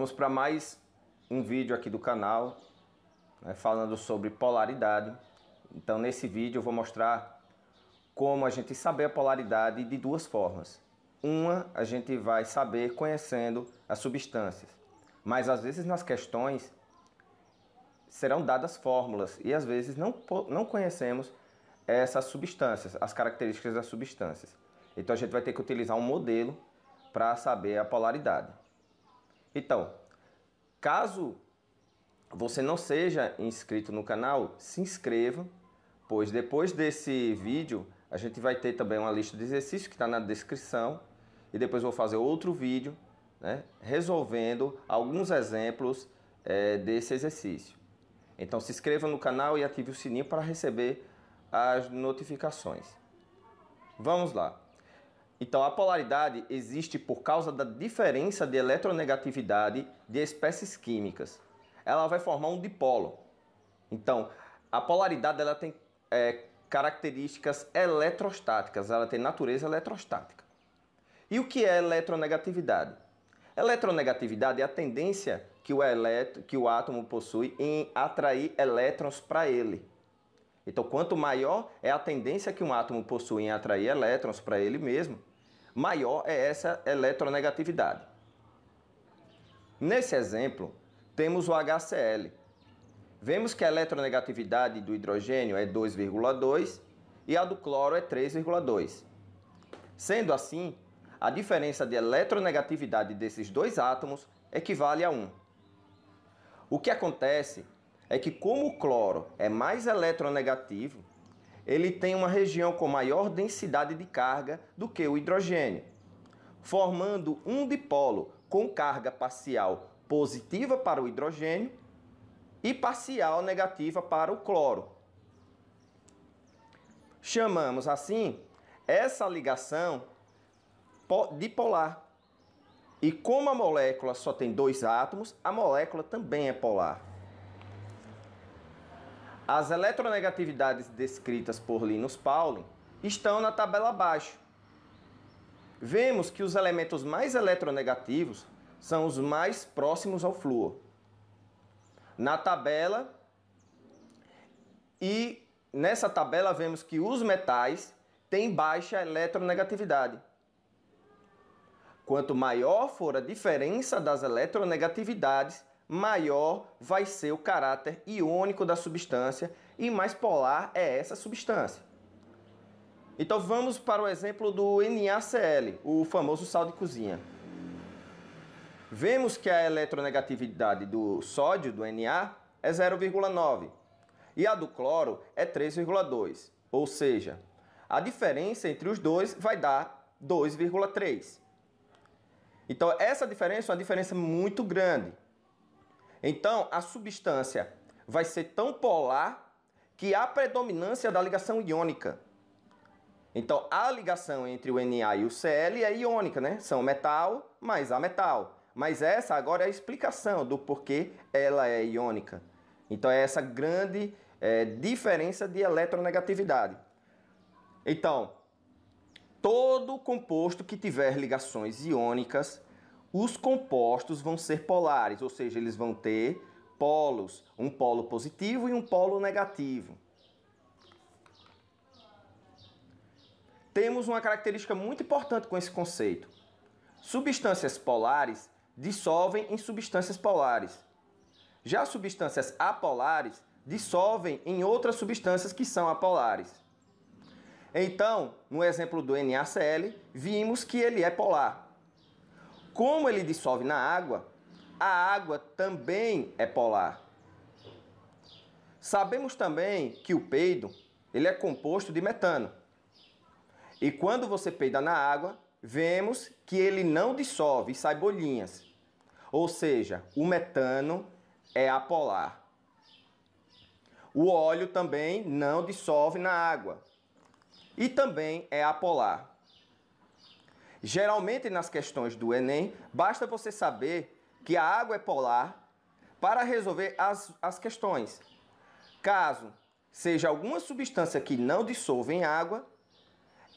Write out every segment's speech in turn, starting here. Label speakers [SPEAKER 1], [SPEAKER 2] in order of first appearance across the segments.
[SPEAKER 1] Vamos para mais um vídeo aqui do canal, né, falando sobre polaridade. Então nesse vídeo eu vou mostrar como a gente saber a polaridade de duas formas. Uma, a gente vai saber conhecendo as substâncias, mas às vezes nas questões serão dadas fórmulas e às vezes não conhecemos essas substâncias, as características das substâncias. Então a gente vai ter que utilizar um modelo para saber a polaridade. Então, caso você não seja inscrito no canal, se inscreva, pois depois desse vídeo a gente vai ter também uma lista de exercícios que está na descrição e depois vou fazer outro vídeo, né, resolvendo alguns exemplos desse exercício. Então se inscreva no canal e ative o sininho para receber as notificações. Vamos lá. Então a polaridade existe por causa da diferença de eletronegatividade de espécies químicas. Ela vai formar um dipolo. Então a polaridade ela tem características eletrostáticas, ela tem natureza eletrostática. E o que é eletronegatividade? Eletronegatividade é a tendência que o átomo possui em atrair elétrons para ele. Então, quanto maior é a tendência que um átomo possui em atrair elétrons para ele mesmo, maior é essa eletronegatividade. Nesse exemplo, temos o HCl. Vemos que a eletronegatividade do hidrogênio é 2,2 e a do cloro é 3,2. Sendo assim, a diferença de eletronegatividade desses dois átomos equivale a 1. O que acontece é que, como o cloro é mais eletronegativo, ele tem uma região com maior densidade de carga do que o hidrogênio, formando um dipolo com carga parcial positiva para o hidrogênio e parcial negativa para o cloro. Chamamos assim essa ligação dipolar. E como a molécula só tem dois átomos, a molécula também é polar. As eletronegatividades descritas por Linus Pauling estão na tabela abaixo. Vemos que os elementos mais eletronegativos são os mais próximos ao flúor. Na tabela, e nessa tabela vemos que os metais têm baixa eletronegatividade. Quanto maior for a diferença das eletronegatividades, maior vai ser o caráter iônico da substância e mais polar é essa substância. Então vamos para o exemplo do NaCl, o famoso sal de cozinha. Vemos que a eletronegatividade do sódio, do Na, é 0,9 e a do cloro é 3,2, ou seja, a diferença entre os dois vai dar 2,3. Então essa diferença é uma diferença muito grande. Então, a substância vai ser tão polar que há predominância da ligação iônica. Então, a ligação entre o Na e o Cl é iônica, né? São metal mais a metal. Mas essa agora é a explicação do porquê ela é iônica. Então, é essa grande diferença de eletronegatividade. Então, todo composto que tiver ligações iônicas, os compostos vão ser polares, ou seja, eles vão ter polos, um polo positivo e um polo negativo. Temos uma característica muito importante com esse conceito. Substâncias polares dissolvem em substâncias polares. Já substâncias apolares dissolvem em outras substâncias que são apolares. Então, no exemplo do NaCl, vimos que ele é polar. Como ele dissolve na água, a água também é polar. Sabemos também que o peido ele é composto de metano. E quando você peida na água, vemos que ele não dissolve e sai bolinhas. Ou seja, o metano é apolar. O óleo também não dissolve na água e também é apolar. Geralmente nas questões do Enem, basta você saber que a água é polar para resolver as questões. Caso seja alguma substância que não dissolve em água,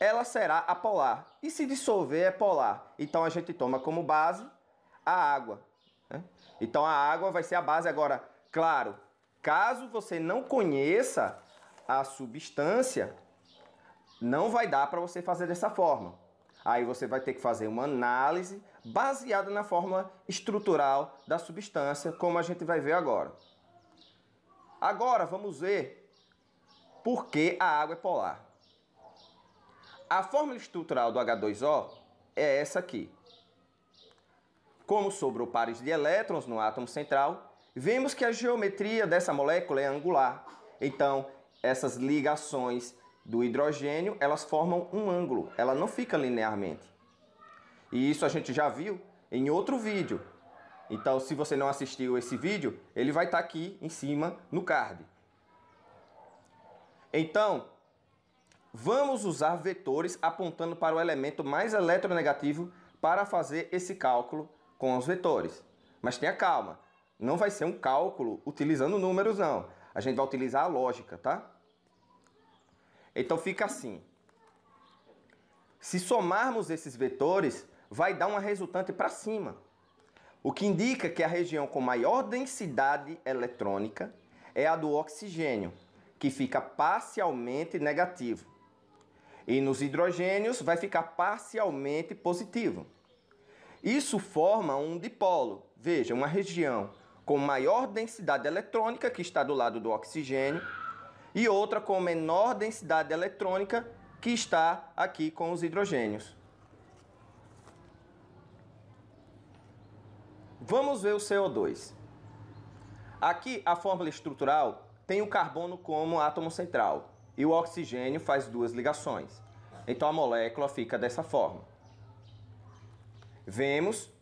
[SPEAKER 1] ela será apolar. E se dissolver é polar. Então a gente toma como base a água. né? Então a água vai ser a base. Agora, claro, caso você não conheça a substância, não vai dar para você fazer dessa forma. Aí você vai ter que fazer uma análise baseada na fórmula estrutural da substância, como a gente vai ver agora. Agora vamos ver por que a água é polar. A fórmula estrutural do H2O é essa aqui. Como sobrou pares de elétrons no átomo central, vemos que a geometria dessa molécula é angular. Então, essas ligações do hidrogênio, elas formam um ângulo, ela não fica linearmente. E isso a gente já viu em outro vídeo. Então, se você não assistiu esse vídeo, ele vai estar aqui em cima no card. Então, vamos usar vetores apontando para o elemento mais eletronegativo para fazer esse cálculo com os vetores. Mas tenha calma, não vai ser um cálculo utilizando números, não. A gente vai utilizar a lógica, tá? Então fica assim. Se somarmos esses vetores, vai dar uma resultante para cima. O que indica que a região com maior densidade eletrônica é a do oxigênio, que fica parcialmente negativo. E nos hidrogênios vai ficar parcialmente positivo. Isso forma um dipolo. Veja, uma região com maior densidade eletrônica, que está do lado do oxigênio, e outra com menor densidade eletrônica, que está aqui com os hidrogênios. Vamos ver o CO2. Aqui a fórmula estrutural tem o carbono como átomo central e o oxigênio faz duas ligações. Então a molécula fica dessa forma. Vemos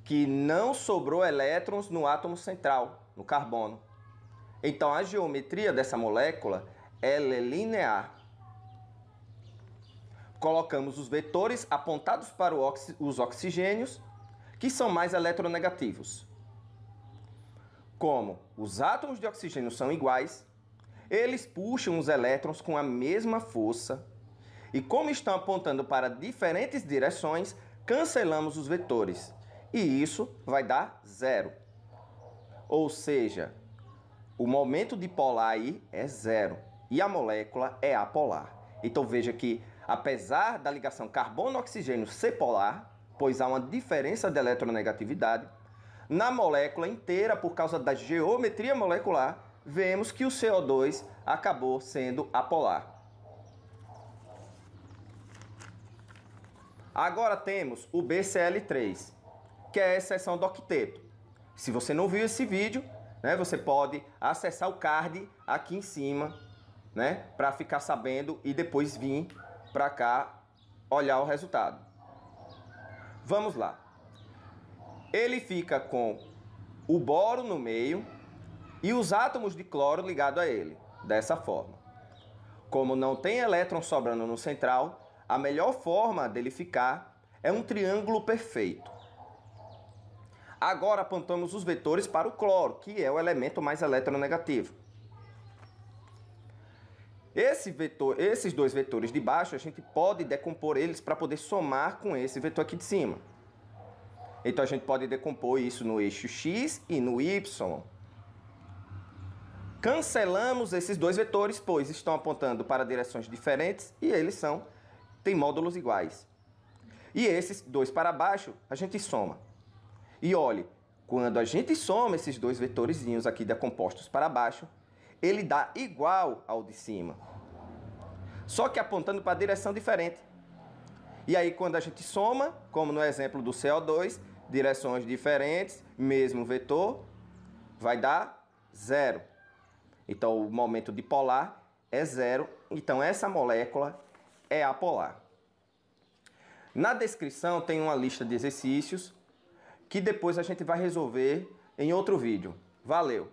[SPEAKER 1] que não sobrou elétrons no átomo central, no carbono. Então a geometria dessa molécula ela é linear. Colocamos os vetores apontados para os oxigênios, que são mais eletronegativos. Como os átomos de oxigênio são iguais, eles puxam os elétrons com a mesma força, e como estão apontando para diferentes direções, cancelamos os vetores, e isso vai dar zero. Ou seja, o momento dipolar aí é zero, e a molécula é apolar. Então veja que, apesar da ligação carbono-oxigênio ser polar, pois há uma diferença de eletronegatividade, na molécula inteira, por causa da geometria molecular, vemos que o CO2 acabou sendo apolar. Agora temos o BCl3, que é a exceção do octeto. Se você não viu esse vídeo, né, você pode acessar o card aqui em cima, né, para ficar sabendo e depois vir para cá olhar o resultado. Vamos lá. Ele fica com o boro no meio e os átomos de cloro ligados a ele, dessa forma. Como não tem elétron sobrando no central, a melhor forma dele ficar é um triângulo perfeito. Agora apontamos os vetores para o cloro, que é o elemento mais eletronegativo. Esses dois vetores de baixo, a gente pode decompor eles para poder somar com esse vetor aqui de cima. Então a gente pode decompor isso no eixo X e no Y. Cancelamos esses dois vetores, pois estão apontando para direções diferentes e eles têm módulos iguais. E esses dois para baixo, a gente soma. E olhe, quando a gente soma esses dois vetorzinhos aqui decompostos para baixo, ele dá igual ao de cima, só que apontando para direção diferente. E aí quando a gente soma, como no exemplo do CO2, direções diferentes, mesmo vetor, vai dar zero. Então o momento dipolar é zero, então essa molécula é apolar. Na descrição tem uma lista de exercícios que depois a gente vai resolver em outro vídeo. Valeu!